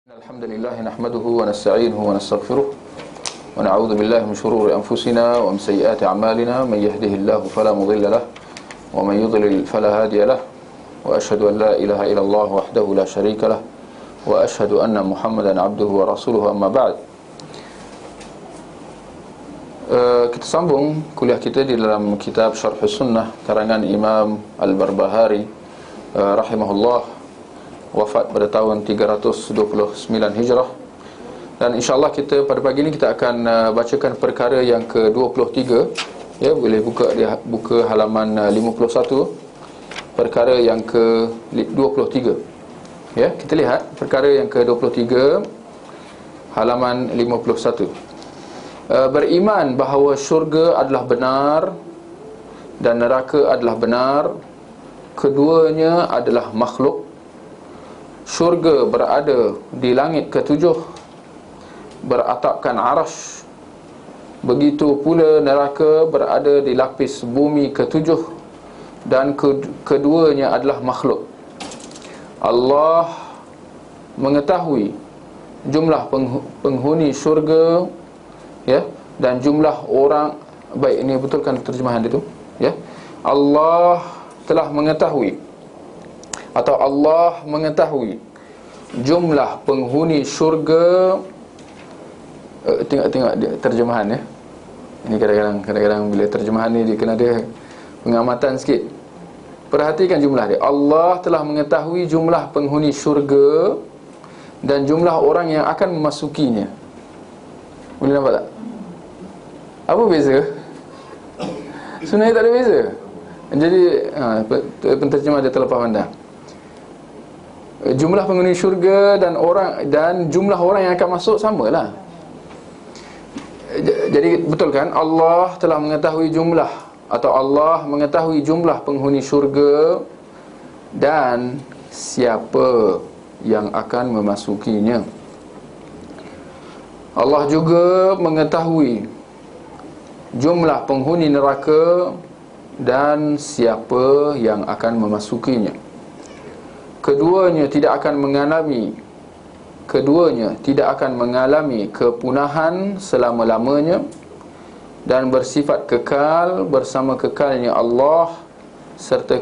Alhamdulillah nahmaduhu wa nasta'inuhu wa nastaghfiruh wa na'udzu billahi min shururi anfusina wa min sayyiati a'malina man yahdihillahu fala mudilla lahu wa man yudlil fala hadiya lahu wa asyhadu an la ilaha illallah wahdahu la syarika lahu wa asyhadu anna Muhammadan 'abduhu wa rasuluhu amma ba'd. Kita sambung kuliah kita di dalam kitab Syarh Sunnah karangan Imam Al-Barbahari rahimahullah, wafat pada tahun 329 Hijrah. Dan insyaAllah kita pada pagi ini kita akan bacakan perkara yang ke-23. Ya, boleh buka halaman 51. Perkara yang ke-23. Ya, kita lihat perkara yang ke-23 halaman 51. Beriman bahawa syurga adalah benar dan neraka adalah benar. Keduanya adalah makhluk. Syurga berada di langit ketujuh, beratapkan arash. Begitu pula neraka berada di lapis bumi ketujuh, dan keduanya adalah makhluk. Allah mengetahui jumlah penghuni syurga, ya, dan jumlah orang. Baik, ini betulkan terjemahan itu, ya. Allah telah mengetahui, atau Allah mengetahui jumlah penghuni syurga. Tengok terjemahan, ya. Ini kadang-kadang bila terjemahan ni dia kena ada pengamatan sikit. Perhatikan jumlah dia. Allah telah mengetahui jumlah penghuni syurga dan jumlah orang yang akan memasukinya. Boleh nampak tak? Apa beza? Sebenarnya tak ada beza. Jadi penterjemah dia terlepas pandang. Jumlah penghuni syurga dan jumlah orang yang akan masuk samalah. Jadi betul kan? Allah telah mengetahui jumlah, atau Allah mengetahui jumlah penghuni syurga dan siapa yang akan memasukinya. Allah juga mengetahui jumlah penghuni neraka dan siapa yang akan memasukinya. Keduanya tidak akan mengalami kepunahan selama-lamanya dan bersifat kekal bersama kekalnya Allah, serta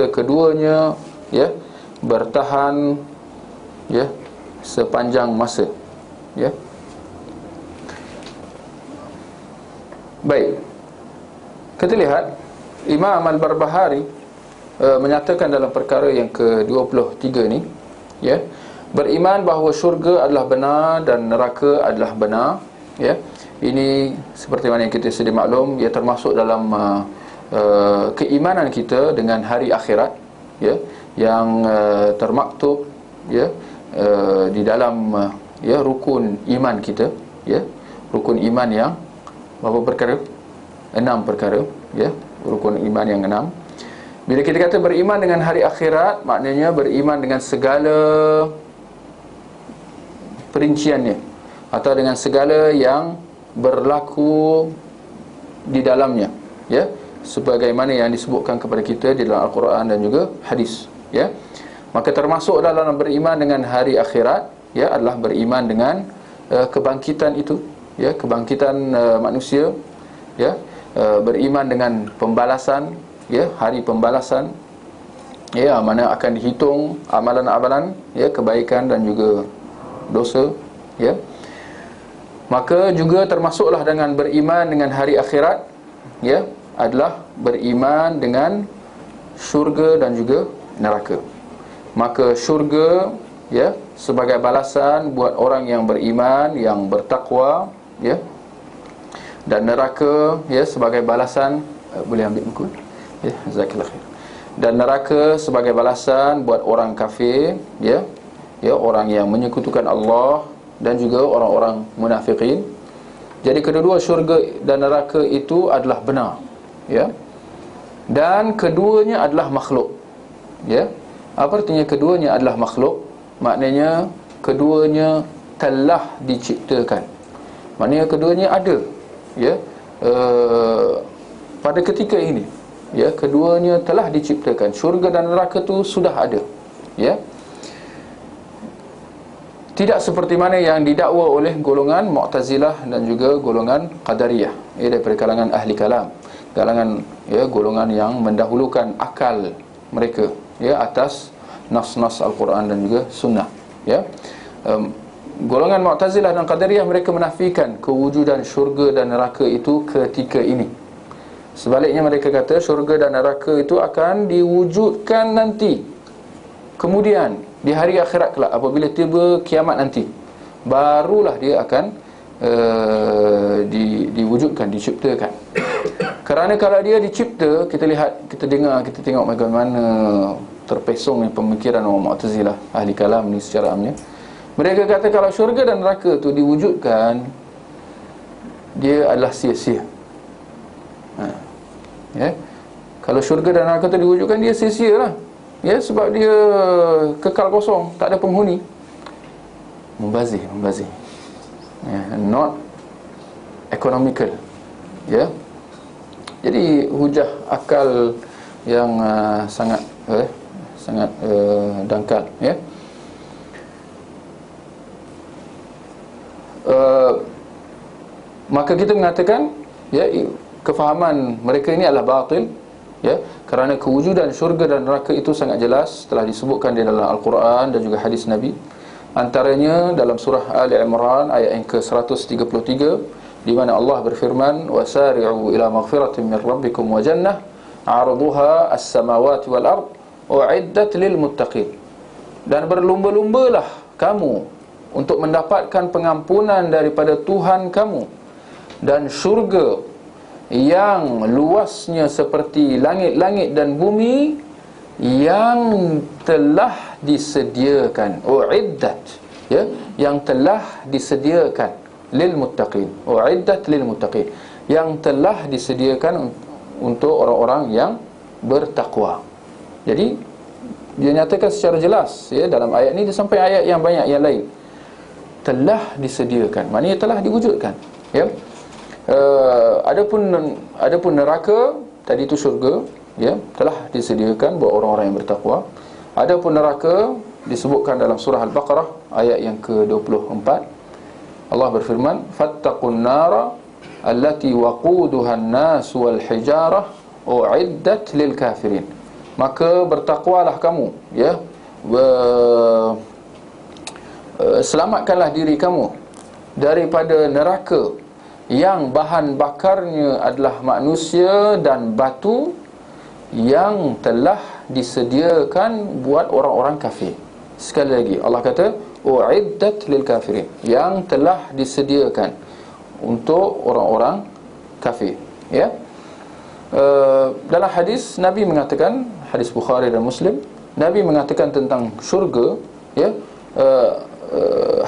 keduanya, ya, bertahan, ya, sepanjang masa, ya. Baik, kita lihat Imam Al-Barbahari menyatakan dalam perkara yang ke-23 ni, ya, beriman bahawa syurga adalah benar dan neraka adalah benar, ya. Ini seperti mana yang kita sedia maklum, ia termasuk dalam keimanan kita dengan hari akhirat, ya, yang termaktub, ya, di dalam ya, rukun iman kita, ya. Rukun iman yang berapa perkara? 6 perkara, ya, rukun iman yang 6. Bila kita kata beriman dengan hari akhirat, maknanya beriman dengan segala perinciannya, atau dengan segala yang berlaku di dalamnya, ya, sebagaimana yang disebutkan kepada kita di dalam Al-Quran dan juga hadis, ya. Maka termasuk dalam beriman dengan hari akhirat, ya, adalah beriman dengan kebangkitan itu, ya, kebangkitan manusia, ya, beriman dengan pembalasan, ya, hari pembalasan, ya, mana akan dihitung amalan-amalan, ya, kebaikan dan juga dosa, ya. Maka juga termasuklah dengan beriman dengan hari akhirat, ya, adalah beriman dengan syurga dan juga neraka. Maka syurga, ya, sebagai balasan buat orang yang beriman, yang bertakwa, ya, dan neraka, ya, sebagai balasan. Boleh ambil buku, ya, jazakallahu khair. Dan neraka sebagai balasan buat orang kafir, ya, ya, orang yang menyekutukan Allah dan juga orang-orang munafikin. Jadi kedua-dua syurga dan neraka itu adalah benar, ya. Dan keduanya adalah makhluk, ya. Apa artinya keduanya adalah makhluk? Maknanya keduanya telah diciptakan. Maknanya keduanya ada, ya, pada ketika ini, ya, keduanya telah diciptakan. Syurga dan neraka itu sudah ada, ya. Tidak seperti mana yang didakwa oleh golongan Mu'tazilah dan juga golongan Qadariyah, daripada kalangan ahli kalam, kalangan golongan yang mendahulukan akal mereka atas nas-nas Al-Quran dan juga sunnah. Golongan Mu'tazilah dan Qadariyah, mereka menafikan kewujudan syurga dan neraka itu ketika ini. Sebaliknya mereka kata syurga dan neraka itu akan diwujudkan nanti, kemudian di hari akhirat kelak, apabila tiba kiamat nanti, barulah dia akan diwujudkan, diciptakan. Kerana kalau dia dicipta, kita lihat, kita dengar, kita tengok bagaimana terpesongnya pemikiran orang Mu'tazilah, ahli kalam ni secara amnya. Mereka kata kalau syurga dan neraka tu diwujudkan, dia adalah sia-sia. Kalau syurga dan neraka tu diwujudkan, dia sia-sia lah. Sebab dia kekal kosong, tak ada penghuni. Membazir. Not economical. Jadi hujah akal yang sangat dangkal. Maka kita mengatakan kefahaman mereka ini adalah batil, kerana kewujudan syurga dan neraka itu sangat jelas, telah disebutkan di dalam Al-Quran dan juga hadis Nabi. Antaranya dalam surah Ali Imran ayat yang ke-133, di mana Allah berfirman, wasari'u ila maghfiratin min rabbikum wa jannah 'arduha as-samawati wal ard u'iddat lil muttaqin. Dan berlumba-lumbalah kamu untuk mendapatkan pengampunan daripada Tuhan kamu, dan syurga yang luasnya seperti langit-langit dan bumi yang telah disediakan, uiddat, yang telah disediakan lil muttaqin, uiddat lil muttaqin, yang telah disediakan untuk orang-orang yang bertakwa. Jadi dia nyatakan secara jelas dalam ayat ni, dia sampai ayat yang banyak yang lain, telah disediakan, maknanya telah diwujudkan. Adapun neraka tadi itu syurga, telah disediakan buat orang-orang yang bertakwa. Adapun neraka disebutkan dalam surah Al-Baqarah ayat yang ke-24. Allah berfirman, fattaqun nara allati waquduha an-nas wal hijarah uiddat lil kafirin. Maka bertakwalah kamu, selamatkanlah diri kamu daripada neraka yang bahan bakarnya adalah manusia dan batu, yang telah disediakan buat orang-orang kafir. Sekali lagi Allah kata uiddat lil kafirin, yang telah disediakan untuk orang-orang kafir. Dalam hadis Nabi mengatakan, hadis Bukhari dan Muslim, Nabi mengatakan tentang syurga,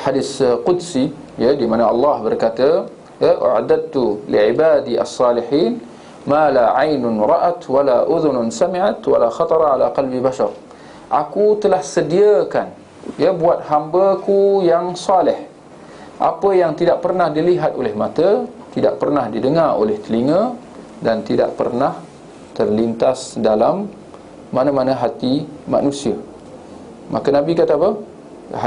hadis qudsi, di mana Allah berkata, u'adadtu li'ibadi as-salihin ma la 'ainun ra'at wa la udhunun sami'at wa la khatara ala qalbi bashar. Aku telah sediakan buat hamba-Ku yang saleh apa yang tidak pernah dilihat oleh mata, tidak pernah didengar oleh telinga, dan tidak pernah terlintas dalam mana-mana hati manusia. Maka Nabi kata apa?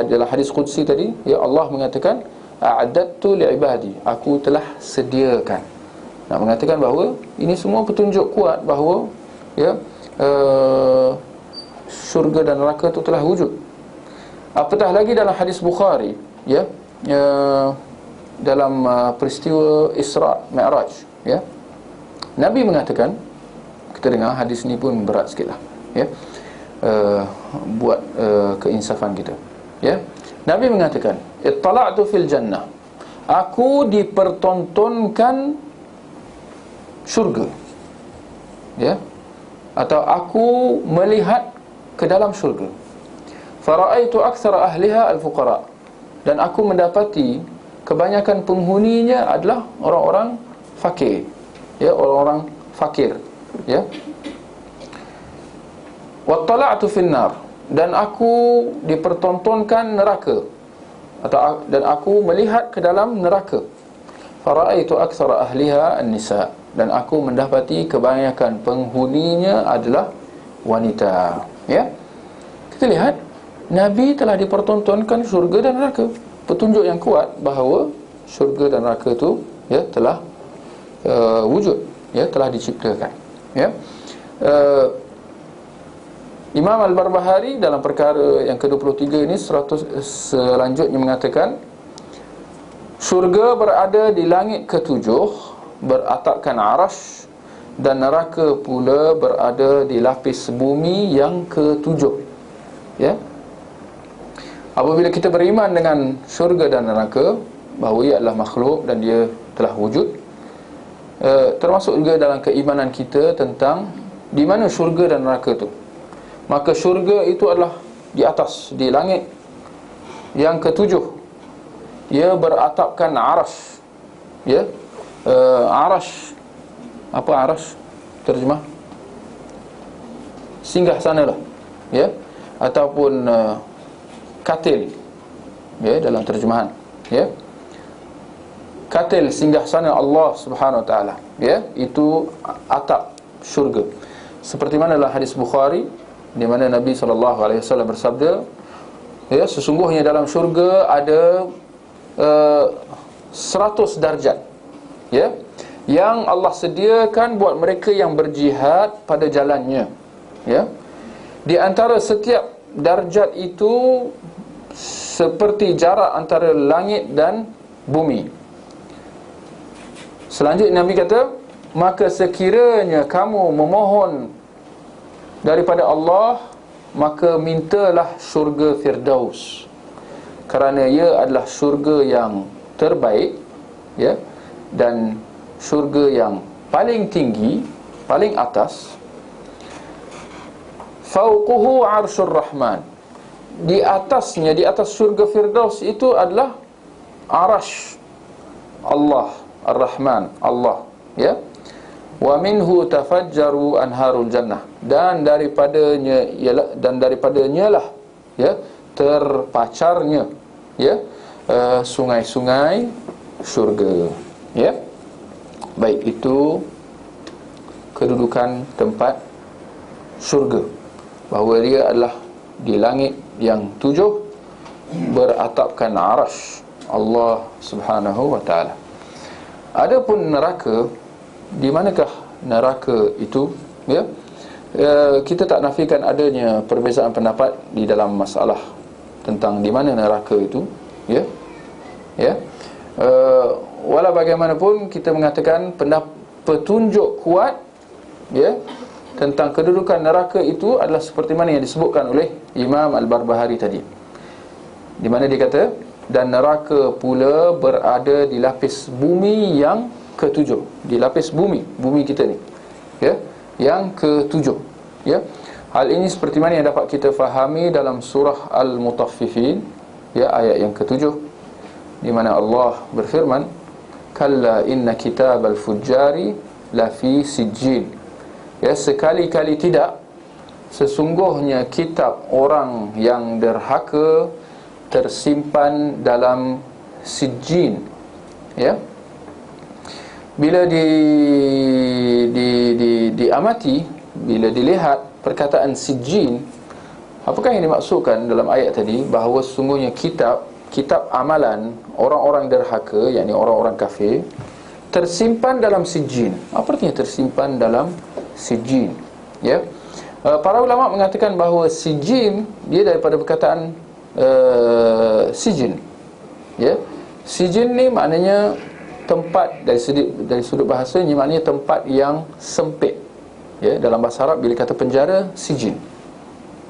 Dalam hadis qudsi tadi, Allah mengatakan a'adattu li'ibadi, aku telah sediakan. Nak mengatakan bahawa ini semua petunjuk kuat bahawa syurga dan neraka itu telah wujud. Apatah lagi dalam hadis Bukhari, dalam peristiwa Isra Mi'raj, Nabi mengatakan, kita dengar hadis ni pun berat sikitlah, buat keinsafan kita. Nabi mengatakan, ittala'tu fil jannah, aku dipertontonkan syurga, atau aku melihat ke dalam syurga. Fara'aitu aktsara ahliha al-fuqara, dan aku mendapati kebanyakan penghuninya adalah orang-orang fakir, orang-orang fakir. Wattala'tu fin nar, dan aku dipertontonkan neraka, dan aku melihat ke dalam neraka. Fara'aitu aktsara ahliha an-nisa, dan aku mendapati kebanyakan penghuninya adalah wanita. Kita lihat Nabi telah dipertontonkan syurga dan neraka. Petunjuk yang kuat bahawa syurga dan neraka itu ya telah wujud, ya telah diciptakan. Ya. Imam Al-Barbahari dalam perkara yang ke-23 ini selanjutnya mengatakan, syurga berada di langit ketujuh, beratapkan arash, dan neraka pula berada di lapis bumi yang ketujuh. Ya. Apabila kita beriman dengan syurga dan neraka, bahawa ia adalah makhluk dan dia telah wujud, termasuk juga dalam keimanan kita tentang di mana syurga dan neraka itu. Maka syurga itu adalah di atas, di langit yang ketujuh. Ia beratapkan arash. Ya, arash. Apa arash? Terjemah singgah sana lah. Ya, ataupun katil, ya, dalam terjemahan, ya, katil, singgah sana Allah Subhanahu Wa Taala, ya, itu atap syurga. Seperti mana dalam hadis Bukhari, di mana Nabi SAW bersabda, ya, sesungguhnya dalam syurga ada 100 darjat, ya, yang Allah sediakan buat mereka yang berjihad pada jalannya. Ya, di antara setiap darjat itu seperti jarak antara langit dan bumi. Selanjutnya Nabi kata, maka sekiranya kamu memohon daripada Allah, maka mintalah syurga Firdaus, kerana ia adalah syurga yang terbaik, ya, dan syurga yang paling tinggi, paling atas. Fauquhu arsyur rahman, di atasnya, di atas syurga Firdaus itu adalah arash Allah Ar-Rahman, Allah, ya. Wa minhu tafajjaru anharul jannah, dan daripadanya lah, ya, terpacarnya, ya, sungai-sungai syurga. Ya. Baik, itu kedudukan tempat syurga, bahawa dia adalah di langit yang tujuh, beratapkan arash Allah Subhanahu Wa Taala. Adapun neraka, di manakah neraka itu? Ya, kita tak nafikan adanya perbezaan pendapat di dalam masalah tentang di mana neraka itu. Ya, ya. Walau bagaimanapun kita mengatakan petunjuk kuat, ya, tentang kedudukan neraka itu adalah seperti mana yang disebutkan oleh Imam Al-Barbahari tadi, di mana dia kata, dan neraka pula berada di lapis bumi yang ketujuh, di lapis bumi kita ni, ya, yang ketujuh. Ya, hal ini seperti mana yang dapat kita fahami dalam surah Al-Mutaffifin, ya, ayat yang ketujuh, di mana Allah berfirman, kalla inna kitabal fujjari lafi sijjin. Ya, sekali-kali tidak, sesungguhnya kitab orang yang derhaka tersimpan dalam sijjin. Ya, bila diamati, bila dilihat perkataan sijjin, apakah yang dimaksudkan dalam ayat tadi? Bahawa sesungguhnya kitab amalan orang-orang derhaka, yakni orang-orang kafir, tersimpan dalam sijjin. Apa artinya tersimpan dalam sijjin? Ya, para ulama mengatakan bahawa sijjin dia daripada perkataan sijin. Ya, sijin ni maknanya tempat, dari sudut bahasanya maknanya tempat yang sempit. Ya, dalam bahasa Arab bila kata penjara, sijin,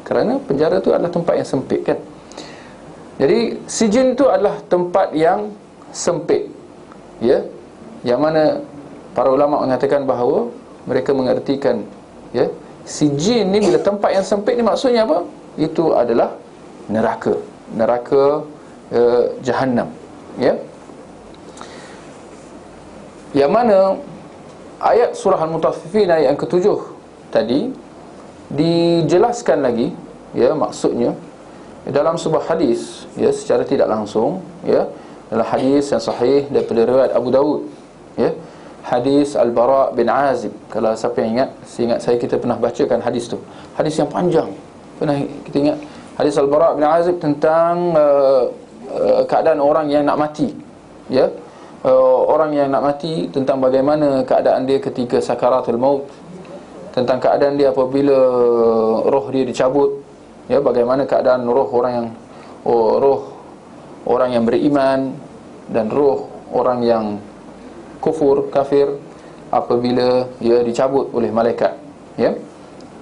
kerana penjara tu adalah tempat yang sempit, kan. Jadi sijin tu adalah tempat yang sempit. Ya, yang mana para ulama mengatakan bahawa mereka mengertikan, ya, sijin ni bila tempat yang sempit ni maksudnya apa? Itu adalah neraka Jahannam. Ya, yang mana ayat surah Al-Mutaffifin ayat yang ketujuh tadi dijelaskan lagi, ya, maksudnya dalam sebuah hadis, ya, secara tidak langsung, ya, dalam hadis yang sahih daripada riwayat Abu Dawud, ya, hadis Al-Bara' bin Azib. Kalau siapa yang ingat, seingat saya kita pernah bacakan hadis tu. Hadis yang panjang, pernah kita ingat, Hadis Al-Bara' bin Azib tentang keadaan orang yang nak mati, ya. Orang yang nak mati, tentang bagaimana keadaan dia ketika sakaratul maut, tentang keadaan dia apabila roh dia dicabut, ya, bagaimana keadaan roh orang yang beriman dan roh orang yang kafir apabila ia dicabut oleh malaikat, ya.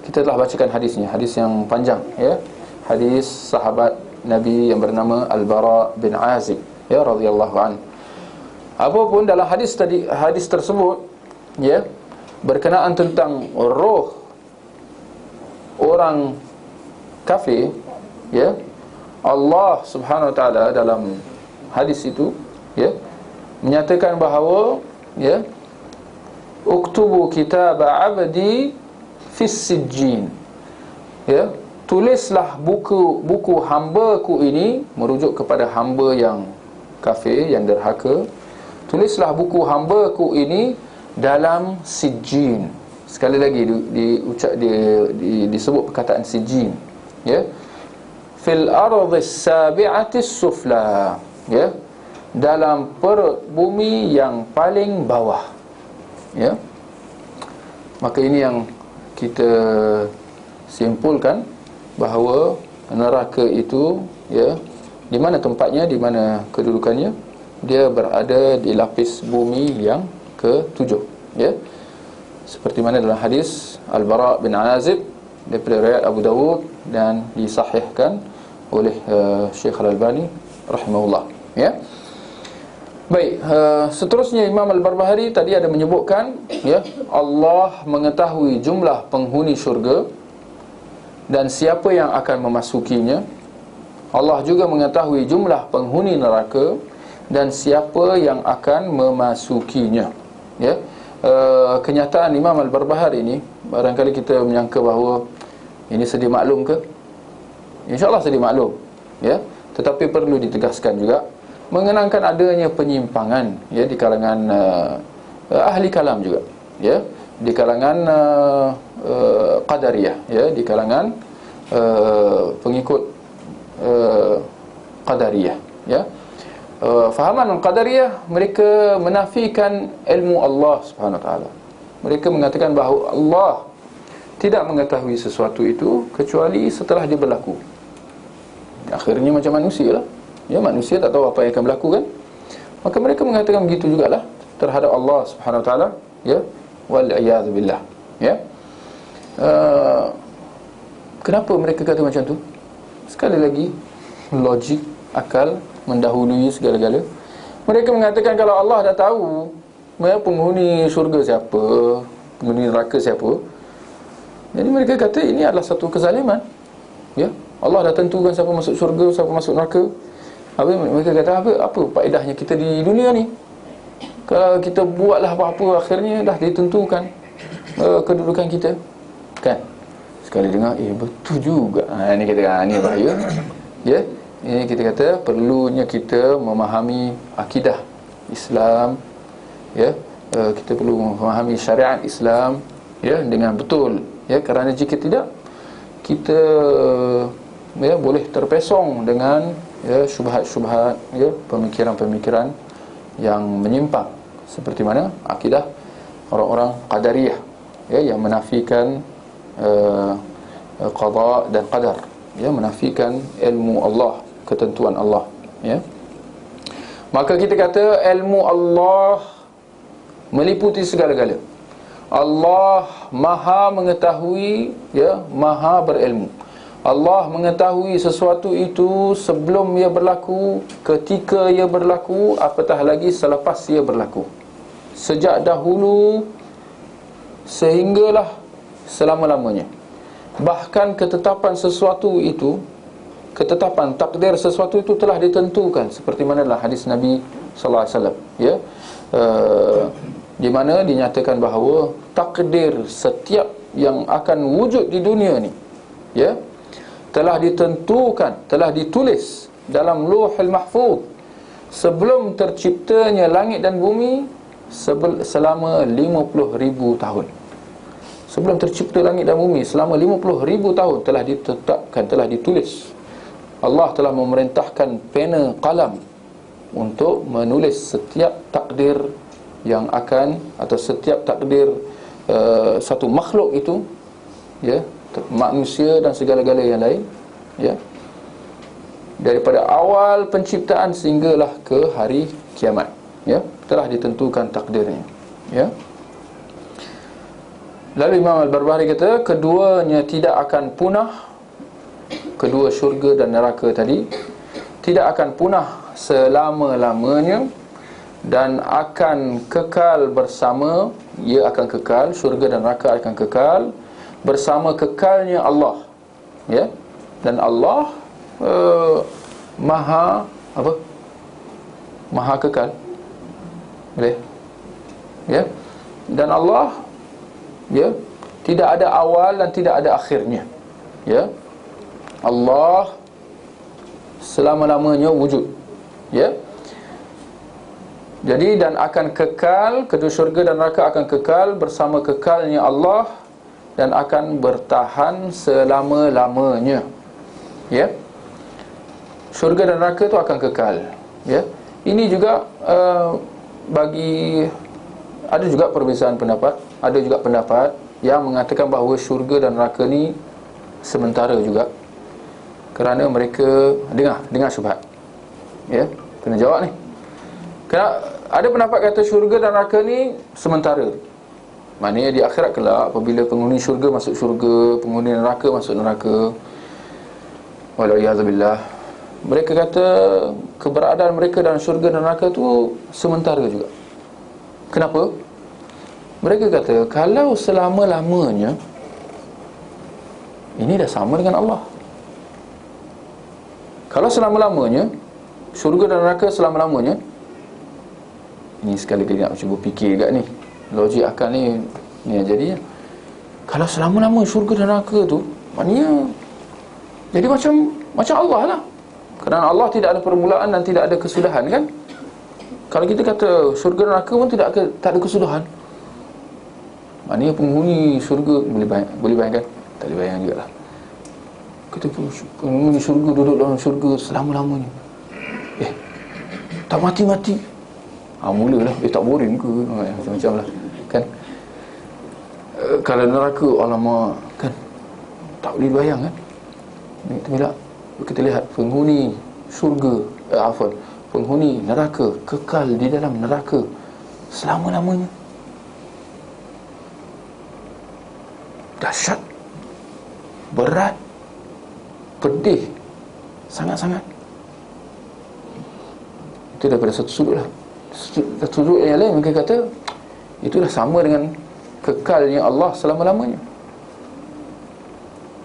Kita telah bacakan hadisnya, hadis yang panjang, ya. Hadis sahabat Nabi yang bernama Al-Bara' bin Azib, ya, radhiyallahu an. Apapun dalam hadis tersebut, ya, berkenaan tentang roh orang kafir, ya, Allah Subhanahu wa taala dalam hadis itu, ya, menyatakan bahawa, ya, uktubu kitab 'abdi fis sijjin, ya, tulislah buku hamba-Ku ini, merujuk kepada hamba yang kafir, yang derhaka. Tulislah buku hamba-Ku ini dalam sijjin. Sekali lagi disebut perkataan sijjin, ya, fil ardhis sabi'atis sufla, ya, dalam perut bumi yang paling bawah, ya. Maka ini yang kita simpulkan, bahawa neraka itu, ya, di mana tempatnya, di mana kedudukannya? Dia berada di lapis bumi yang ke-7, ya. Seperti mana dalam hadis Al-Bara' bin Azib daripada riwayat Abu Dawud dan disahihkan oleh Syekh Al-Albani rahimahullah, ya. Baik, seterusnya Imam Al-Barbahari tadi ada menyebutkan, ya, Allah mengetahui jumlah penghuni syurga dan siapa yang akan memasukinya. Allah juga mengetahui jumlah penghuni neraka dan siapa yang akan memasukinya, ya. Kenyataan Imam Al-Barbahari ini, barangkali kita menyangka bahawa ini sedia maklum ke? InsyaAllah sedia maklum, ya. Tetapi perlu ditegaskan juga, mengenangkan adanya penyimpangan, ya, di kalangan ahli kalam juga, ya, di kalangan Qadariyah, ya, di kalangan pengikut Qadariyah, ya. Fahaman Qadariyah, mereka menafikan ilmu Allah Subhanahu wa taala. Mereka mengatakan bahawa Allah tidak mengetahui sesuatu itu kecuali setelah dia berlaku. Akhirnya macam manusia lah, ya, manusia tak tahu apa yang akan berlaku, kan. Maka mereka mengatakan begitu jugalah terhadap Allah Subhanahu wa taala, ya, wal a'yadzu billah, ya. Kenapa mereka kata macam tu? Sekali lagi, logik, akal mendahului segala-gala. Mereka mengatakan kalau Allah dah tahu, ya, penghuni syurga siapa, penghuni neraka siapa, jadi mereka kata ini adalah satu kezaliman, ya. Allah dah tentukan siapa masuk syurga, siapa masuk neraka. Habis mereka kata apa faedahnya kita di dunia ni? Kalau kita buatlah apa-apa, akhirnya dah ditentukan kedudukan kita, kan. Sekali dengar, betul juga. Ini kita kata, ini bahaya, ya. Ini kita kata perlunya kita memahami akidah Islam, ya. Kita perlu memahami syariat Islam, ya, dengan betul, ya. Kerana jika tidak, kita, ya, boleh terpesong dengan, ya, syubhat-syubhat, ya, pemikiran-pemikiran yang menyimpang, seperti mana akidah orang-orang Qadariyah, ya, yang menafikan qada dan qadar, ya, menafikan ilmu Allah, ketentuan Allah, ya. Maka kita kata ilmu Allah meliputi segala-gala. Allah Maha mengetahui, ya, Maha berilmu. Allah mengetahui sesuatu itu sebelum ia berlaku, ketika ia berlaku, apatah lagi selepas ia berlaku. Sejak dahulu sehinggalah selama-lamanya. Bahkan ketetapan sesuatu itu, ketetapan takdir sesuatu itu telah ditentukan, seperti mana dalam hadis Nabi sallallahu alaihi wasallam, ya, di mana dinyatakan bahawa takdir setiap yang akan wujud di dunia ni, ya, telah ditentukan, telah ditulis dalam Lauhul Mahfuz sebelum terciptanya langit dan bumi selama 50,000 tahun. Sebelum tercipta langit dan bumi selama 50,000 tahun telah ditetapkan, telah ditulis Allah telah memerintahkan pena qalam untuk menulis setiap takdir yang akan, atau setiap takdir satu makhluk itu, ya, manusia dan segala-gala yang lain, ya, daripada awal penciptaan sehinggalah ke hari kiamat, ya, telah ditentukan takdirnya, ya. Lalu Imam Al-Barbahari kata, keduanya tidak akan punah, kedua syurga dan neraka tadi tidak akan punah selama-lamanya dan akan kekal bersama. Ia akan kekal, syurga dan neraka akan kekal bersama kekalnya Allah, ya. Dan Allah maha apa? Maha kekal. Boleh? Ya. Dan Allah, ya, tidak ada awal dan tidak ada akhirnya, ya. Allah selama-lamanya wujud, ya. Jadi, dan akan kekal, kedua syurga dan neraka akan kekal bersama kekalnya Allah dan akan bertahan selama-lamanya, ya. Syurga dan neraka itu akan kekal, ya. Ini juga ada juga perbezaan pendapat. Ada juga pendapat yang mengatakan bahawa syurga dan neraka ni sementara juga, kerana mereka dengar syubhat, ya. Kena jawab ni. Kerana ada pendapat kata syurga dan neraka ni sementara, maknanya di akhirat kelak apabila penghuni syurga masuk syurga, penghuni neraka masuk neraka, walaiyazubillah, mereka kata keberadaan mereka dalam syurga dan neraka tu sementara juga. Kenapa? Mereka kata kalau selama-lamanya ini dah sama dengan Allah. Kalau selama-lamanya syurga dan neraka selama-lamanya, ini sekali-kali nak cuba fikir kat ni, logik akal ni yang jadinya. Kalau selama-lama syurga dan neraka tu, maknanya jadi macam Allah lah. Kerana Allah tidak ada permulaan dan tidak ada kesudahan, kan? Kalau kita kata syurga dan neraka pun tak ada kesudahan, maknanya penghuni syurga boleh bayangkan? Tak boleh bayang juga lah. Kita penghuni syurga duduk dalam syurga selama-lamanya, tak mati-mati. Mulalah, tak boring ke? Macam-macam lah, kan? Kalau neraka, alamak, kan? Tak boleh bayang, kan? Bila kita lihat penghuni syurga, penghuni neraka kekal di dalam neraka selama-lamanya, dahsyat, berat, pedih sangat-sangat. Itu daripada satu sudut lah. Sudut yang lain mereka kata itulah sama dengan kekalnya Allah selama-lamanya.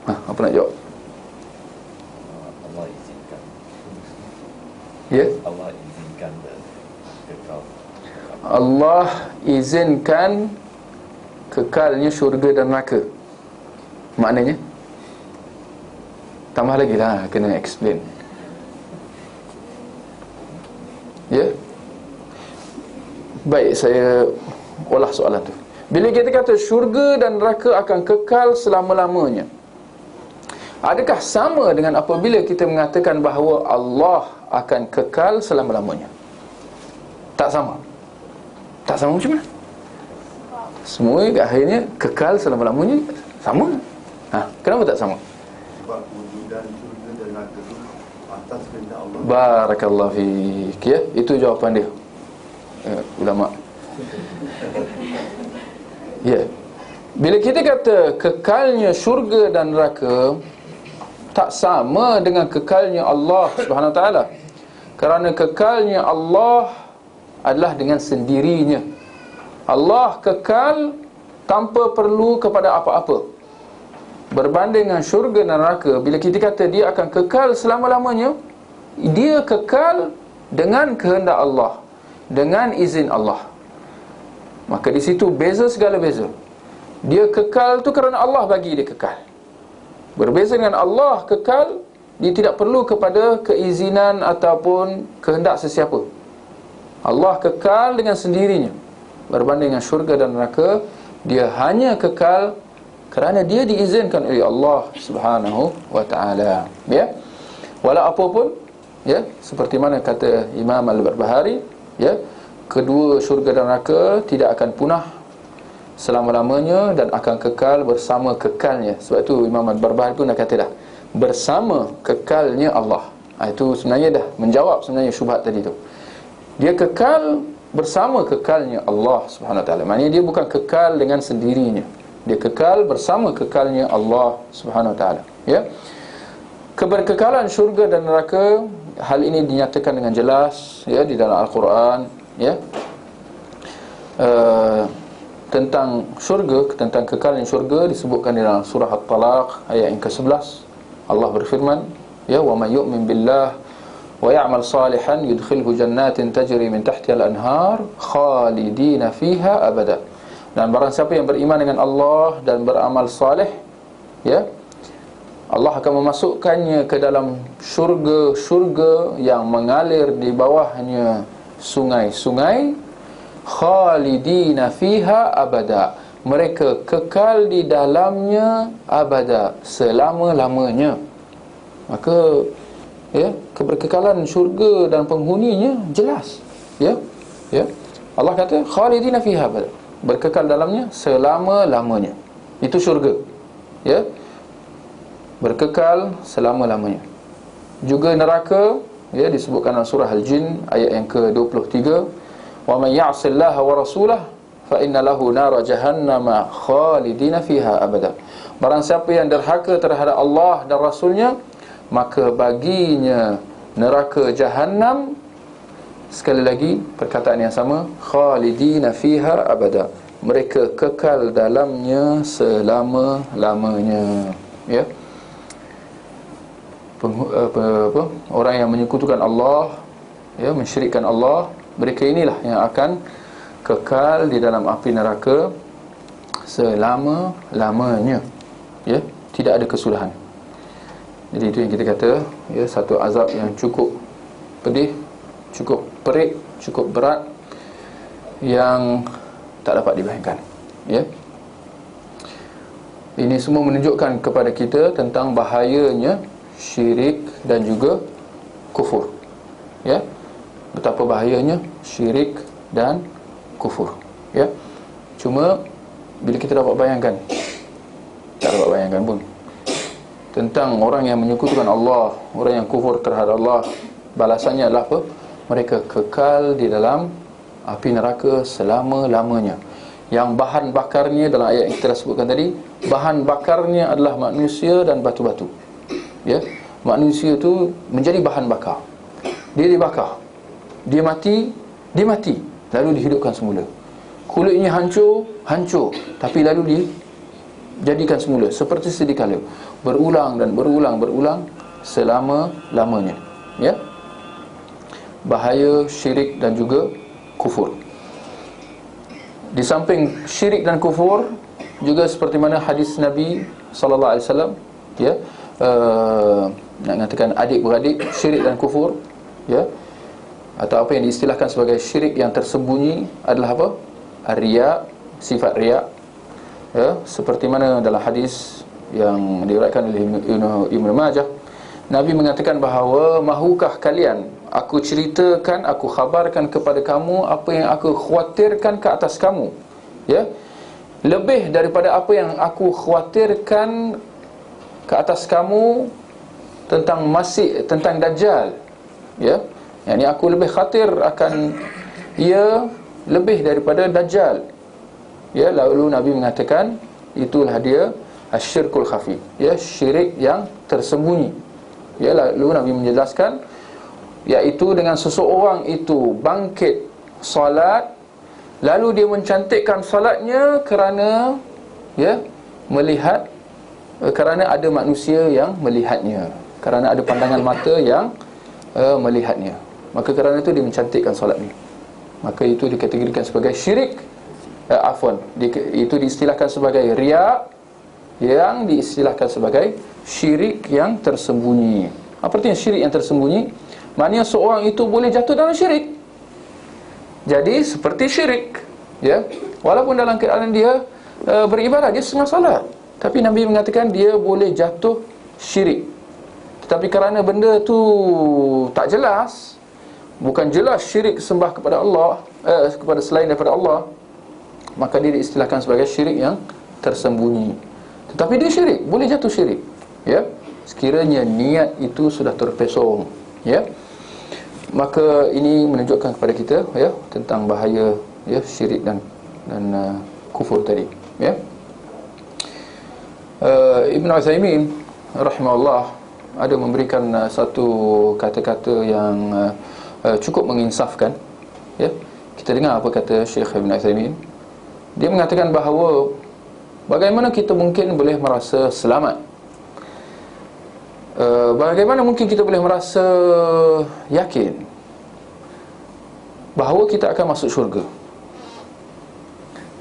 Apa nak jawab? Allah izinkan. Ya? Allah izinkan kekal. Allah izinkan kekalnya syurga dan neraka. Maknanya tambah lagi lah, kena explain. Ya? Baik, saya olah soalan tu. Bila kita kata syurga dan neraka akan kekal selama-lamanya, adakah sama dengan apabila kita mengatakan bahawa Allah akan kekal selama-lamanya? Tak sama. Tak sama macam mana? Semua akhirnya kekal selama-lamanya sama. Kenapa tak sama? Sebab wujudan syurga dan neraka itu atas kehendak Allah. Barakallahu fiik, ya. Itu jawapan dia, ulama. Ya. Bila kita kata kekalnya syurga dan neraka tak sama dengan kekalnya Allah Subhanahu Wa Taala, kerana kekalnya Allah adalah dengan sendirinya. Allah kekal tanpa perlu kepada apa-apa. Berbanding dengan syurga dan neraka, bila kita kata dia akan kekal selama-lamanya, dia kekal dengan kehendak Allah, dengan izin Allah. Maka di situ beza segala beza. Dia kekal tu kerana Allah bagi dia kekal. Berbeza dengan Allah kekal, dia tidak perlu kepada keizinan ataupun kehendak sesiapa. Allah kekal dengan sendirinya. Berbanding dengan syurga dan neraka, dia hanya kekal kerana dia diizinkan oleh Allah Subhanahu wa taala, ya. Walau apa pun, ya, seperti mana kata Imam Al-Barbahari, ya, kedua syurga dan neraka tidak akan punah selama-lamanya dan akan kekal bersama kekalnya. Sebab itu Imam Al-Barbahari pun dah kata dah, bersama kekalnya Allah. Itu sebenarnya dah menjawab sebenarnya syubhat tadi tu. Dia kekal bersama kekalnya Allah Subhanahu Wa Taala. Maknanya dia bukan kekal dengan sendirinya. Dia kekal bersama kekalnya Allah Subhanahu Wa Taala. Ya. Keberkekalan syurga dan neraka, hal ini dinyatakan dengan jelas, ya, di dalam Al-Quran, ya. Tentang syurga, tentang kekalnya syurga disebutkan di dalam surah At-Talaq ayat yang ke-11. Allah berfirman, ya, wa may yu'min billah wa ya'mal salihan yudkhilhu jannatin tajri min tahtiha al-anhar khalidina fiha abada. Dan barang siapa yang beriman dengan Allah dan beramal saleh, ya, Allah akan memasukkannya ke dalam syurga-syurga yang mengalir di bawahnya sungai-sungai, khalidina fiha abada. Mereka kekal di dalamnya abada, selama-lamanya. Maka, ya, keberkekalan syurga dan penghuninya jelas, ya. Ya. Allah kata khalidina fiha abada, berkekal dalamnya selama-lamanya. Itu syurga, ya, berkekal selama-lamanya. Juga neraka, ya, disebutkan dalam surah Al-Jin ayat yang ke-23, wa may ya'sillaha wa rasulahu fa inna lahu nara jahannama khalidina fiha abada. Barang siapa yang derhaka terhadap Allah dan Rasulnya, maka baginya neraka Jahannam, sekali lagi perkataan yang sama, khalidina fiha abada, mereka kekal dalamnya selama-lamanya. Ya. Orang yang menyekutukan Allah, ya, mensyirikkan Allah, mereka inilah yang akan kekal di dalam api neraka selama-lamanya. Ya, tidak ada kesudahan. Jadi itu yang kita kata, ya, satu azab yang cukup pedih, cukup perik, cukup berat, yang tak dapat dibayangkan. Ya. Ini semua menunjukkan kepada kita tentang bahayanya syirik dan juga kufur. Ya. Betapa bahayanya syirik dan kufur. Ya. Cuma bila kita dapat bayangkan, tak dapat bayangkan pun, tentang orang yang menyekutukan Allah, orang yang kufur terhadap Allah, balasannya adalah apa? Mereka kekal di dalam api neraka selama-lamanya. Yang bahan bakarnya dalam ayat yang kita sebutkan tadi, bahan bakarnya adalah manusia dan batu-batu. Ya, manusia itu menjadi bahan bakar. Dia dibakar, dia mati, lalu dihidupkan semula. Kulitnya hancur, tapi lalu dijadikan semula seperti sedia kala, berulang dan berulang selama-lamanya. Ya. Bahaya syirik dan juga kufur. Di samping syirik dan kufur, juga seperti mana hadis Nabi sallallahu alaihi wasallam, ya, nak mengatakan adik-beradik syirik dan kufur, ya, atau apa yang diistilahkan sebagai syirik yang tersembunyi adalah apa? Riya, sifat riya. Ya, seperti mana dalam hadis yang diriwayatkan oleh Ibnu Majah, Nabi mengatakan bahawa, mahukah kalian aku ceritakan, aku khabarkan kepada kamu apa yang aku khawatirkan ke atas kamu, ya, lebih daripada apa yang aku khawatirkan ke atas kamu tentang Masih, tentang Dajjal. Ya, yakni aku lebih khawatir akan ia lebih daripada Dajjal. Ya, lalu Nabi mengatakan itulah dia asyirkul khafi, ya, syirik yang tersembunyi. Ya, lalu Nabi menjelaskan, iaitu dengan seseorang itu bangkit solat, lalu dia mencantikkan solatnya kerana, ya, melihat, kerana ada manusia yang melihatnya, kerana ada pandangan mata yang melihatnya, maka kerana itu dia mencantikkan solatnya. Maka itu dikategorikan sebagai syirik. Itu diistilahkan sebagai riya, yang diistilahkan sebagai syirik yang tersembunyi. Apa artinya syirik yang tersembunyi? Maknanya seorang itu boleh jatuh dalam syirik. Jadi seperti syirik, ya, walaupun dalam keadaan dia beribadah, dia setengah salat, tapi Nabi mengatakan dia boleh jatuh syirik. Tetapi kerana benda tu tak jelas, bukan jelas syirik sembah kepada Allah, kepada selain daripada Allah, maka dia diistilahkan sebagai syirik yang tersembunyi. Tetapi dia syirik, boleh jatuh syirik, ya, sekiranya niat itu sudah terpesong, ya. Maka ini menunjukkan kepada kita, ya, tentang bahaya, ya, syirik dan kufur tadi, ya. Ibn Utsaimin rahimahullah ada memberikan satu kata-kata yang cukup menginsafkan, ya. Kita dengar apa kata Syekh Ibn Utsaimin. Dia mengatakan bahawa bagaimana kita mungkin boleh merasa selamat, bagaimana mungkin kita boleh merasa yakin bahawa kita akan masuk syurga,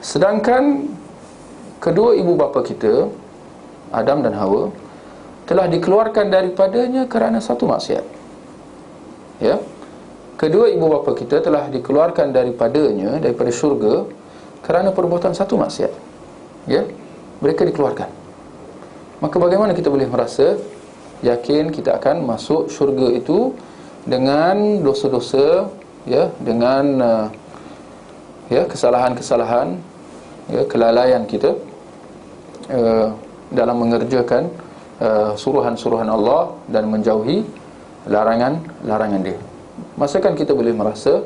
sedangkan kedua ibu bapa kita, Adam dan Hawa, telah dikeluarkan daripadanya kerana satu maksiat, ya. Kedua ibu bapa kita telah dikeluarkan daripadanya, daripada syurga, kerana perbuatan satu maksiat, ya. Mereka dikeluarkan. Maka bagaimana kita boleh merasa yakin kita akan masuk syurga itu dengan dosa-dosa, ya, dengan ya, kesalahan-kesalahan, ya, kelalaian kita dalam mengerjakan suruhan-suruhan Allah dan menjauhi larangan-larangan dia. Masakan kita boleh merasa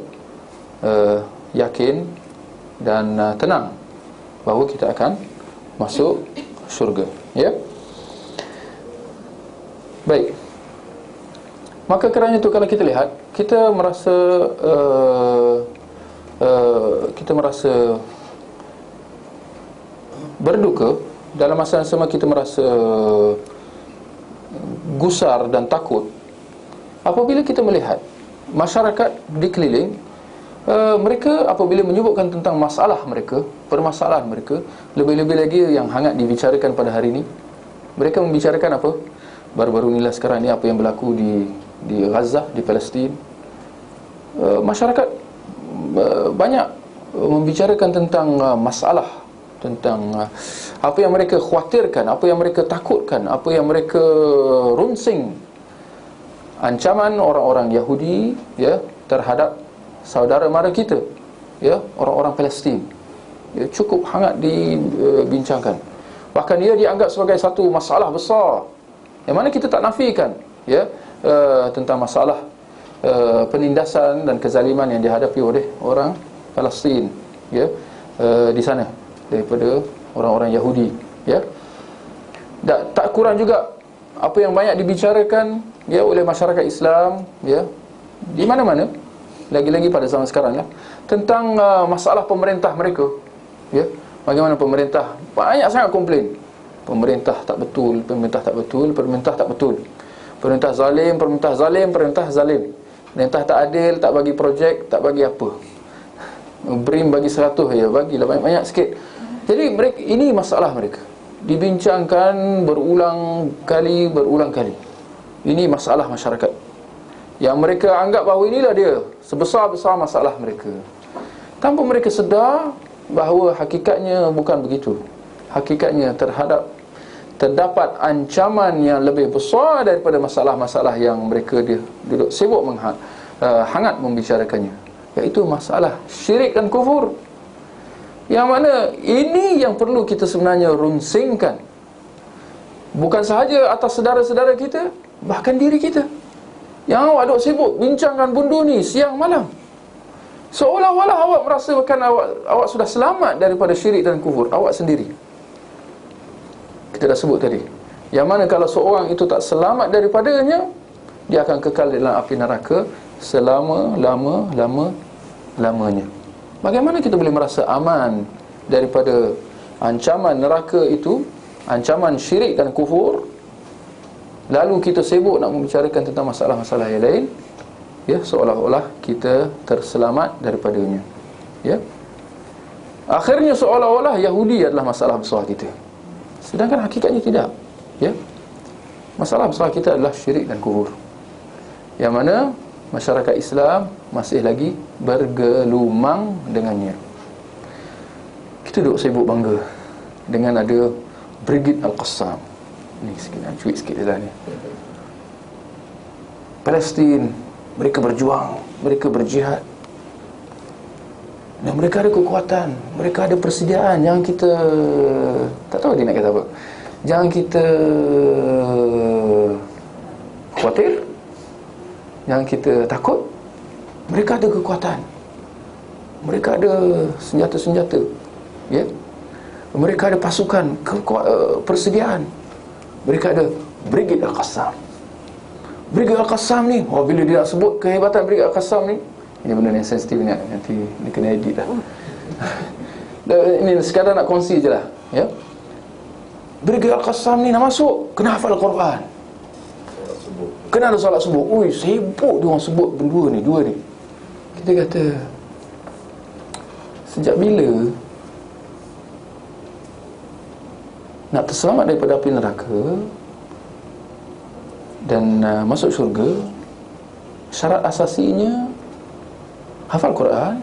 yakin dan tenang bahawa kita akan masuk syurga, ya. Baik. Maka kerana itu kalau kita lihat, kita merasa berduka, dalam masa yang sama kita merasa gusar dan takut apabila kita melihat masyarakat di keliling, mereka apabila menyebutkan tentang masalah mereka, permasalahan mereka, lebih-lebih lagi yang hangat dibicarakan pada hari ini, mereka membicarakan apa? Baru-baru inilah sekarang ni apa yang berlaku di Gaza, di Palestin. Masyarakat banyak membicarakan tentang masalah, tentang apa yang mereka khawatirkan, apa yang mereka takutkan, apa yang mereka runsing. Ancaman orang-orang Yahudi, ya, terhadap saudara mara kita, ya, orang-orang Palestin, ya, cukup hangat dibincangkan. Bahkan ia dianggap sebagai satu masalah besar yang mana kita tak nafikan, ya, tentang masalah penindasan dan kezaliman yang dihadapi oleh orang Palestin, ya, di sana daripada orang-orang Yahudi, ya. Tak kurang juga apa yang banyak dibicarakan, ya, oleh masyarakat Islam, ya, di mana-mana, lagi-lagi pada zaman sekarang, ya, tentang masalah pemerintah mereka, ya. Bagaimana pemerintah banyak sangat komplain. Pemerintah tak betul, pemerintah tak betul, pemerintah tak betul. Pemerintah zalim, pemerintah zalim, pemerintah zalim. Pemerintah tak adil, tak bagi projek, tak bagi apa. BRIM bagi 100, ya, bagilah banyak-banyak sikit. Jadi mereka, ini masalah mereka dibincangkan berulang kali. Ini masalah masyarakat yang mereka anggap bahawa inilah dia sebesar-besar masalah mereka, tanpa mereka sedar bahawa hakikatnya bukan begitu. Hakikatnya terdapat ancaman yang lebih besar daripada masalah-masalah yang mereka duduk sibuk hangat membicarakannya, iaitu masalah syirik dan kufur. Yang mana ini yang perlu kita sebenarnya runsingkan, bukan sahaja atas saudara-saudara kita, bahkan diri kita yang awak duk sibuk bincangkan benda ni siang malam, seolah-olah awak merasakan awak sudah selamat daripada syirik dan kufur awak sendiri. Kita dah sebut tadi, yang mana kalau seorang itu tak selamat daripadanya, dia akan kekal dalam api neraka selama-lamanya. Bagaimana kita boleh merasa aman daripada ancaman neraka itu, ancaman syirik dan kufur, lalu kita sibuk nak membicarakan tentang masalah-masalah yang lain, ya, seolah-olah kita terselamat daripadanya, ya. Akhirnya seolah-olah Yahudi adalah masalah besar kita, sedangkan hakikatnya tidak, ya. Masalah besar kita adalah syirik dan kufur, yang mana masyarakat Islam masih lagi bergelumang dengannya. Kita duduk sibuk bangga dengan ada Brigid Al-Qassam. Ni sikit, cuit sikit dah ni. Palestin, mereka berjuang, mereka berjihad, dan mereka ada kekuatan, mereka ada persediaan. Jangan kita, tak tahu dia nak kata apa, jangan kita khawatir, jangan kita takut. Mereka ada kekuatan, mereka ada senjata-senjata, ya, mereka ada pasukan, persediaan. Mereka ada Brigade Al-Qassam. Brigade Al-Qassam ni, bila dia nak sebut kehebatan Brigade Al-Qassam ni, ini benda yang sensitif ni, nanti dia kena edit lah. Ini sekadar nak kongsi je lah, ya. Brigade Al-Qassam ni nak masuk, kena hafal Al-Quran, kena ada solat subuh. Ui, sibuk dia orang sebut berdua ni, dua ni. Kita kata, sejak bila nak terselamat daripada api neraka dan masuk syurga, syarat asasinya hafal Quran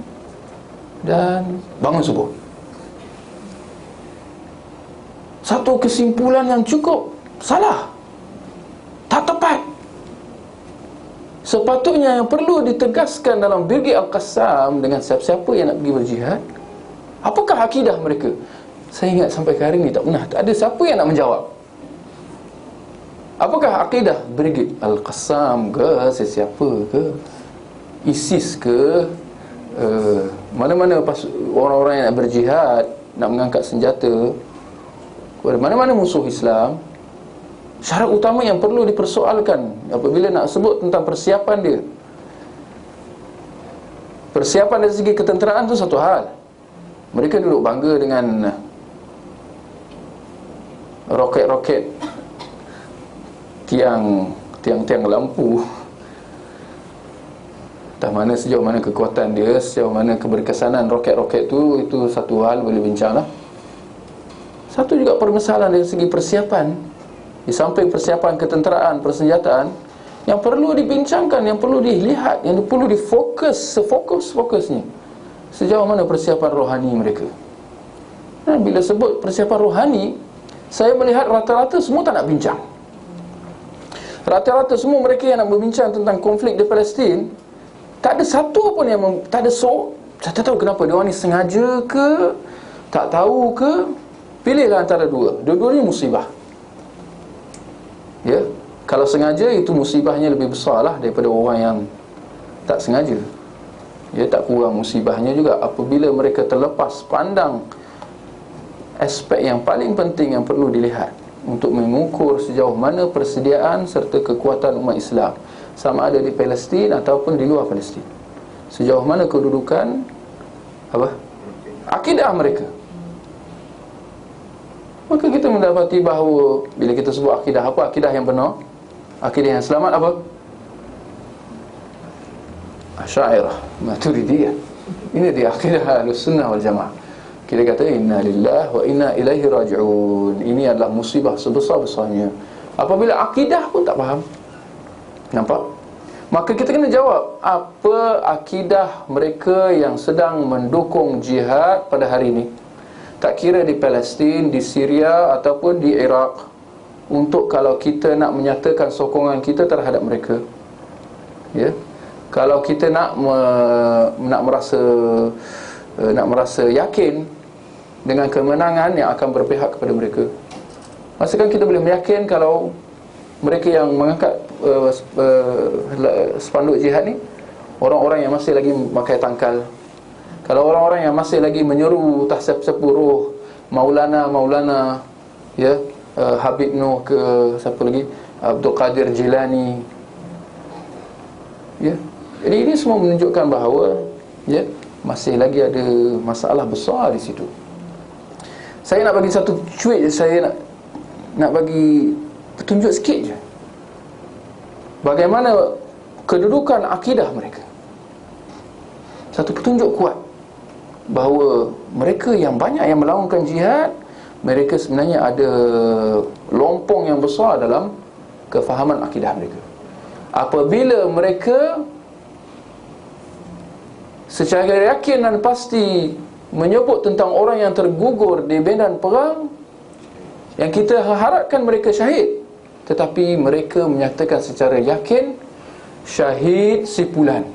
dan bangun subuh. Satu kesimpulan yang cukup salah, tak tepat. Sepatutnya yang perlu ditegaskan dalam Brigade Al-Qassam dengan siapa-siapa yang nak pergi berjihad, apakah akidah mereka? Saya ingat sampai ke hari ni tak ada siapa yang nak menjawab. Apakah akidah Brigade Al-Qassam ke, sesiapa ke, ISIS ke, mana-mana orang-orang yang nak berjihad, nak mengangkat senjata kepada mana-mana musuh Islam. Syarat utama yang perlu dipersoalkan apabila nak sebut tentang persiapan dia, persiapan dari segi ketenteraan tu satu hal. Mereka duduk bangga dengan roket-roket tiang lampu. Entah mana, sejauh mana kekuatan dia, sejauh mana keberkesanan roket-roket tu, itu satu hal boleh bincang lah. Satu juga permasalahan dari segi persiapan, di samping persiapan ketenteraan, persenjataan, yang perlu dibincangkan, yang perlu dilihat, yang perlu difokus, sefokus-fokusnya, sejauh mana persiapan rohani mereka. Dan bila sebut persiapan rohani, saya melihat rata-rata semua tak nak bincang. Rata-rata semua mereka yang nak berbincang tentang konflik di Palestin, tak ada satu pun yang tak ada saya tak tahu kenapa dia orang ni sengaja ke, tak tahu ke. Pilihlah antara dua-duanya musibah. Ya, kalau sengaja itu musibahnya lebih besar lah daripada orang yang tak sengaja. Ya, tak kurang musibahnya juga apabila mereka terlepas pandang aspek yang paling penting yang perlu dilihat untuk mengukur sejauh mana persediaan serta kekuatan umat Islam, sama ada di Palestin ataupun di luar Palestin. Sejauh mana kedudukan akidah mereka. Maka kita mendapati bahawa bila kita sebut akidah, apa akidah yang benar, akidah yang selamat, apa? Asy'ariyah, Maturidiyah. Ini dia akidah Ahlussunnah wal Jamaah. Kita kata inna lillahi wa inna ilaihi raji'un. Ini adalah musibah sebesar-besarnya apabila akidah pun tak faham. Nampak? Maka kita kena jawab, apa akidah mereka yang sedang mendukung jihad pada hari ini, tak kira di Palestin, di Syria ataupun di Iraq, untuk kalau kita nak menyatakan sokongan kita terhadap mereka, ya, kalau kita nak merasa yakin dengan kemenangan yang akan berpihak kepada mereka, masakan kita boleh meyakin kalau mereka yang mengangkat spanduk jihad ni orang-orang yang masih lagi memakai tangkal, kalau orang-orang yang masih lagi menyeru tahsiap-siap roh Maulana, ya, Habib Noh ke siapa lagi, Abdul Qadir Jilani, ya. Jadi ini semua menunjukkan bahawa, ya, masih lagi ada masalah besar di situ. Saya nak bagi satu cuit, saya nak bagi petunjuk sikit je bagaimana kedudukan akidah mereka. Satu petunjuk kuat bahawa mereka yang banyak yang melakukan jihad, mereka sebenarnya ada lompong yang besar dalam kefahaman akidah mereka. Apabila mereka secara yakin dan pasti menyebut tentang orang yang tergugur di medan perang, yang kita harapkan mereka syahid, tetapi mereka menyatakan secara yakin syahid si fulan,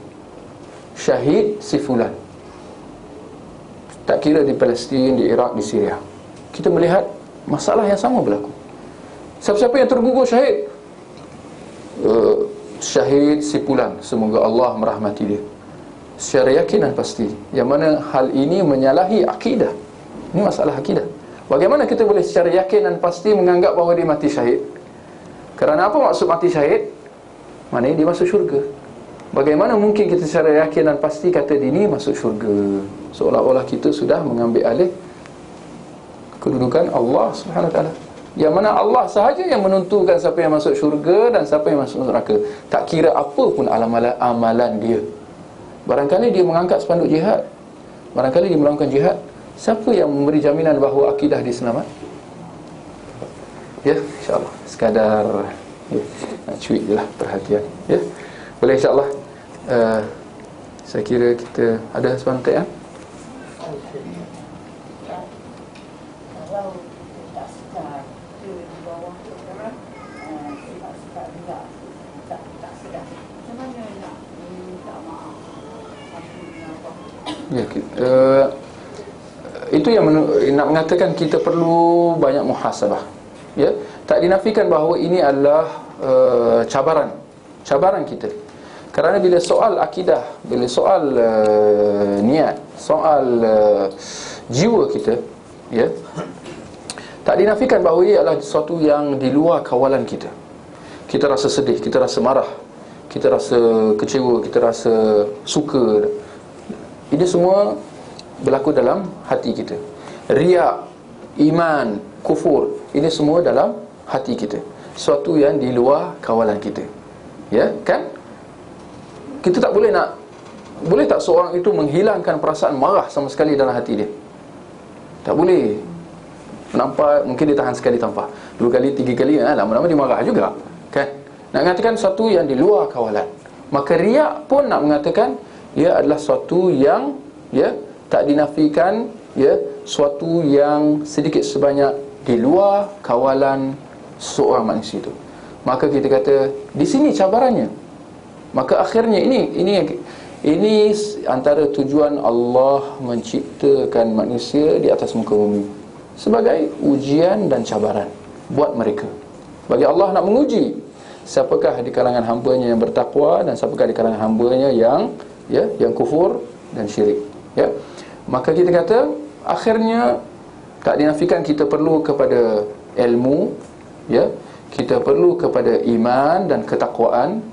syahid si fulan. Tak kira di Palestin, di Iraq, di Syria, kita melihat masalah yang sama berlaku. Siapa-siapa yang tergugur syahid, syahid si fulan, semoga Allah merahmati dia, secara yakin dan pasti. Yang mana hal ini menyalahi akidah. Ini masalah akidah. Bagaimana kita boleh secara yakin dan pasti menganggap bahawa dia mati syahid? Kerana apa maksud mati syahid? Maknanya dia masuk syurga. Bagaimana mungkin kita secara yakin dan pasti kata dia ni masuk syurga? Seolah-olah kita sudah mengambil alih kedudukan Allah Subhanahu Wa Taala. Yang mana Allah sahaja yang menentukan siapa yang masuk syurga dan siapa yang masuk neraka. Tak kira apa pun amalan dia. Barangkali dia mengangkat spanduk jihad, barangkali dia melakukan jihad, siapa yang memberi jaminan bahawa akidah dia selamat? Ya, insyaAllah sekadar nak cuit je lah perhatian. Ya, boleh insyaAllah. Saya kira kita ada soalan pertanyaan. Ya, itu yang nak mengatakan kita perlu banyak muhasabah. Ya, tak dinafikan bahawa ini adalah cabaran kita. Kerana bila soal akidah, bila soal niat, soal jiwa kita, ya, tak dinafikan bahawa ia adalah sesuatu yang di luar kawalan kita. Kita rasa sedih, kita rasa marah, kita rasa kecewa, kita rasa suka. Ini semua berlaku dalam hati kita. Riya, iman, kufur, ini semua dalam hati kita. Sesuatu yang di luar kawalan kita. Ya, kan? Kita tak boleh nak, boleh tak seorang itu menghilangkan perasaan marah sama sekali dalam hati dia? Tak boleh. Nampak, mungkin dia tahan sekali tanpa, 2 kali, 3 kali, lama-lama dia marah juga, kan? Nak mengatakan sesuatu yang di luar kawalan. Maka riya pun nak mengatakan ia adalah suatu yang, ya, tak dinafikan, ya, suatu yang sedikit sebanyak di luar kawalan seorang manusia itu. Maka kita kata di sini cabarannya. Maka akhirnya ini antara tujuan Allah menciptakan manusia di atas muka bumi, sebagai ujian dan cabaran buat mereka. Bagi Allah nak menguji siapakah di kalangan hamba-Nya yang bertakwa dan siapakah di kalangan hamba-Nya yang, ya, yang kufur dan syirik. Ya, maka kita kata akhirnya tak dinafikan kita perlu kepada ilmu, ya, kita perlu kepada iman dan ketakwaan,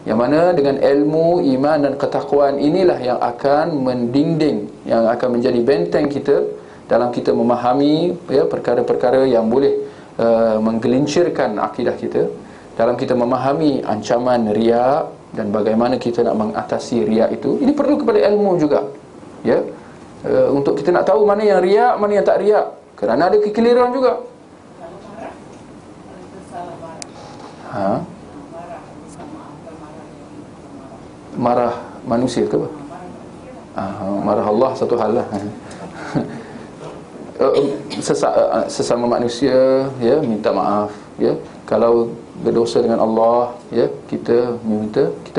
yang mana dengan ilmu, iman dan ketakwaan inilah yang akan mendinding, yang akan menjadi benteng kita dalam kita memahami, ya, perkara-perkara yang boleh menggelincirkan akidah kita, dalam kita memahami ancaman riya dan bagaimana kita nak mengatasi riya itu. Ini perlu kepada ilmu juga, ya, untuk kita nak tahu mana yang riya, mana yang tak riya, kerana ada kekeliruan juga. Marah manusia ke apa? Marah Allah satu hal lah. Sesama manusia, ya, minta maaf, ya. Kalau berdosa dengan Allah, ya, kita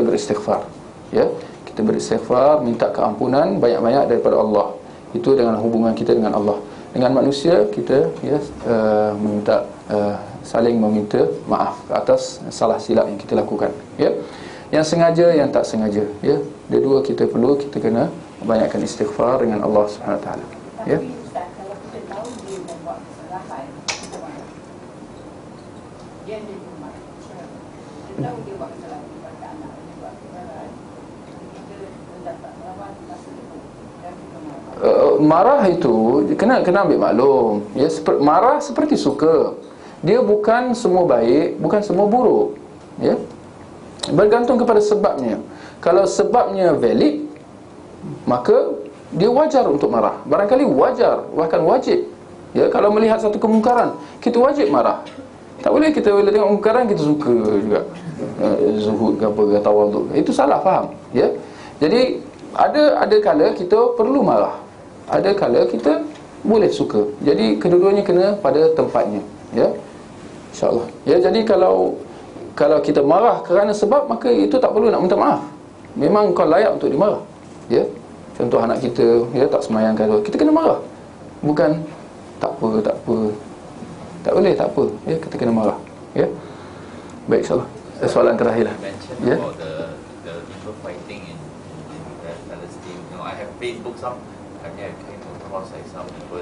beristighfar, ya. Kita beristighfar, minta keampunan banyak-banyak daripada Allah. Itu dengan hubungan kita dengan Allah. Dengan manusia kita, ya, saling meminta maaf atas salah silap yang kita lakukan, ya. Yang sengaja, yang tak sengaja, ya. Dua-dua kita perlu, kita kena banyakkan istighfar dengan Allah Subhanahu Wa Taala, ya. Tapi Ustaz, kalau kita tahu dia membuat kesalahan, kita marah. Dia marah. Kita tahu dia buat kesalahan kepada anak, dia buat kesalahan, kita dapat lawan masa itu dan kita marah. Marah itu kena ambil maklum, ya. Marah seperti suka. Dia bukan semua baik, bukan semua buruk, ya. Bergantung kepada sebabnya. Kalau sebabnya valid, maka dia wajar untuk marah. Barangkali wajar, bahkan wajib, ya. Kalau melihat satu kemungkaran, kita wajib marah. Tak boleh kita bila tengok kemungkaran kita suka juga, zuhud ke apa ke, tawaduk. Itu salah faham, ya. Jadi ada kala kita perlu marah, ada kala kita boleh suka. Jadi kedua-duanya kena pada tempatnya, ya. InsyaAllah, ya. Jadi kalau kalau kita marah kerana sebab, maka itu tak perlu nak minta maaf. Memang kau layak untuk dimarah. Ya. Contoh anak kita tak sembahyang kalau kita kena marah. Bukan tak apa. Tak boleh, tak apa. Ya, kita kena marah. Ya. Baik, insya-Allah. Soalan terakhir lah. Ya. About the people fighting in Palestine. I have Facebook some. I came across some people.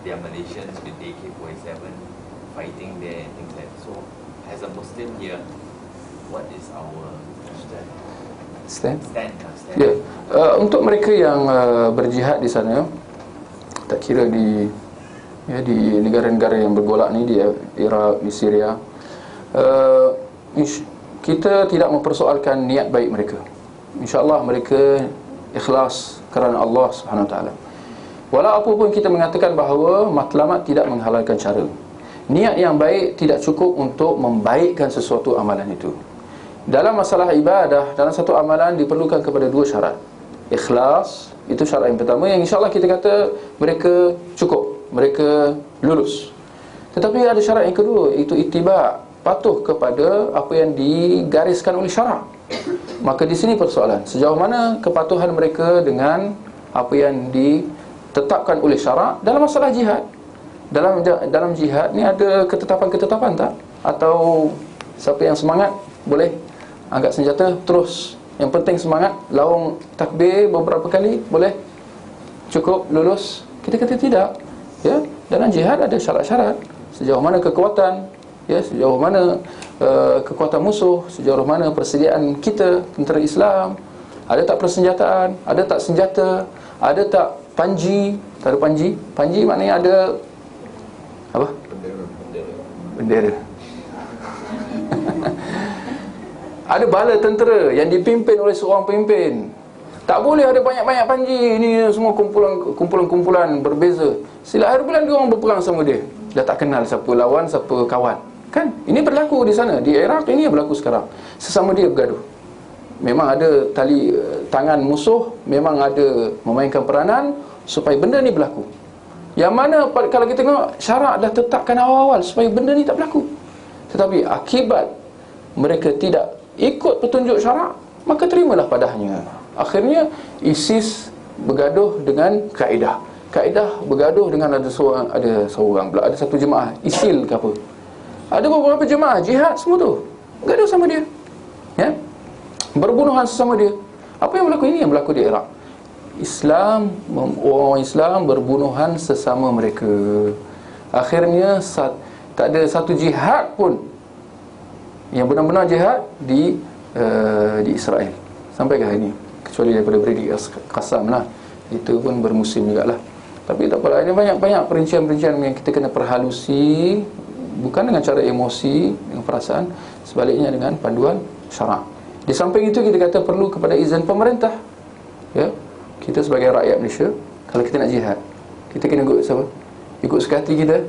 They are Malaysians with AK-47 fighting there and things like that. So, as a Muslim here, what is our stand? Ya. Untuk mereka yang berjihad di sana, tak kira di negara-negara yang bergolak ni, di Iraq, di Syria, kita tidak mempersoalkan niat baik mereka. InsyaAllah mereka ikhlas kerana Allah Subhanahu Wa Taala. Walau apa pun kita mengatakan bahawa matlamat tidak menghalalkan cara. Niat yang baik tidak cukup untuk membaikkan sesuatu amalan itu. Dalam masalah ibadah, dalam satu amalan diperlukan kepada dua syarat. Ikhlas, itu syarat yang pertama, yang insyaAllah kita kata mereka cukup, mereka lulus. Tetapi ada syarat yang kedua, itu ittiba', patuh kepada apa yang digariskan oleh syarak. Maka di sini persoalan, sejauh mana kepatuhan mereka dengan apa yang ditetapkan oleh syarak dalam masalah jihad. Dalam jihad ni ada ketetapan-ketetapan tak? Atau siapa yang semangat boleh angkat senjata terus, yang penting semangat, lawang takbir beberapa kali boleh, cukup lulus? Kita kata tidak. Ya, dalam jihad ada syarat-syarat. Sejauh mana kekuatan, ya, sejauh mana kekuatan musuh, sejauh mana persediaan kita tentera Islam, ada tak persenjataan, ada tak senjata, ada tak panji. Tak ada panji. Panji maknanya ada apa? Bendera. Ada bala tentera yang dipimpin oleh seorang pemimpin. Tak boleh ada banyak-banyak panji. Ini semua kumpulan berbeza. Sila akhir bulan dia orang berperang sama dia. Dah tak kenal siapa lawan, siapa kawan. Kan? Ini berlaku di sana. Di Iraq ini berlaku sekarang. Sesama dia bergaduh. Memang ada tali tangan musuh, memang ada memainkan peranan supaya benda ni berlaku. Yang mana kalau kita tengok syarak dah tetapkan awal-awal supaya benda ni tak berlaku. Tetapi akibat mereka tidak ikut petunjuk syarak, maka terimalah padahnya. Akhirnya ISIS bergaduh dengan Kaedah bergaduh dengan ada seorang pula, ada satu jemaah ISIL ke apa. Ada beberapa jemaah jihad semua tu bergaduh sama dia. Ya? Berbunuhan sesama dia. Apa yang berlaku? Ini yang berlaku di Iraq. Orang Islam berbunuhan sesama mereka. Akhirnya tak ada satu jihad pun yang benar-benar jihad di Israel sampai ke hari ini, kecuali daripada Brigadier Qassam lah. Itu pun bermusim jugalah. Tapi tak apalah, ada banyak-banyak perincian-perincian yang kita kena perhalusi, bukan dengan cara emosi, dengan perasaan, sebaliknya dengan panduan syarak. Di samping itu kita kata perlu kepada izin pemerintah. Ya, kita sebagai rakyat Malaysia, kalau kita nak jihad, kita kena ikut siapa? Ikut suka hati kita?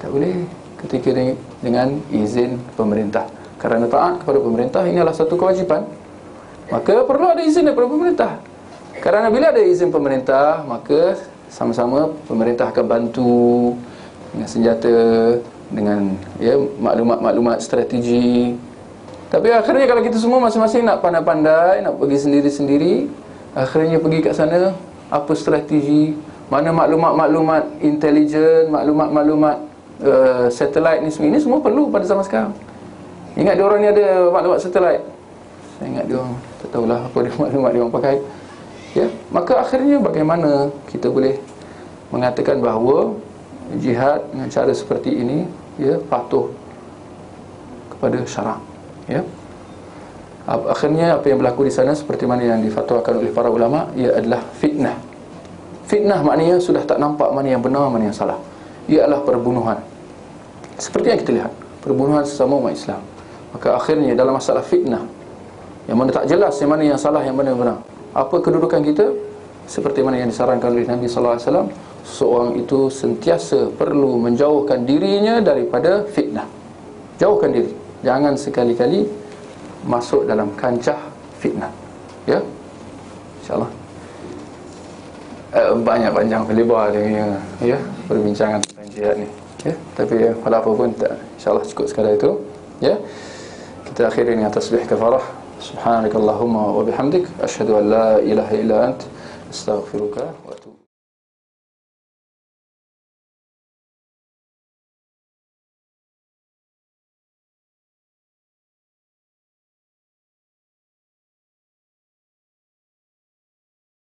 Tak boleh. Ketika dengan izin pemerintah. Kerana taat kepada pemerintah ini adalah satu kewajipan, maka perlu ada izin daripada pemerintah. Kerana bila ada izin pemerintah, maka sama-sama pemerintah akan bantu dengan senjata, dengan maklumat-maklumat strategi. Tapi akhirnya kalau kita semua masing-masing nak pandai-pandai, nak pergi sendiri-sendiri, akhirnya pergi kat sana, apa strategi, mana maklumat-maklumat intelijen, maklumat-maklumat satelit ni semua perlu pada zaman sekarang. Ingat dia orang ni ada maklumat satelit. Saya ingat dia orang, tak tahulah apa dia maklumat dia orang pakai. Ya, maka akhirnya bagaimana kita boleh mengatakan bahawa jihad dengan cara seperti ini, ya, patuh kepada syarak. Ya. Akhirnya apa yang berlaku di sana seperti mana yang difatwakan oleh para ulama, ia adalah fitnah. Fitnah maknanya sudah tak nampak mana yang benar, mana yang salah. Ia adalah perbunuhan. Seperti yang kita lihat, perbunuhan sesama umat Islam. Maka akhirnya dalam masalah fitnah, yang mana tak jelas yang mana yang salah, yang mana yang benar, apa kedudukan kita? Seperti mana yang disarankan oleh Nabi sallallahu alaihi wasallam, seorang itu sentiasa perlu menjauhkan dirinya daripada fitnah. Jauhkan diri. Jangan sekali-kali masuk dalam kancah fitnah. Ya, InsyaAllah. Banyak-banyak lebar dia, ya, perbincangan tentang jihad ni. Ya, tapi walau apa pun InsyaAllah cukup sekadar itu. Ya, Kita akhiri dengan tasbih kafarah. Subhanakallahumma wa bihamdik, asyhadu an la ilaha illa ant, astaghfiruka wa atubu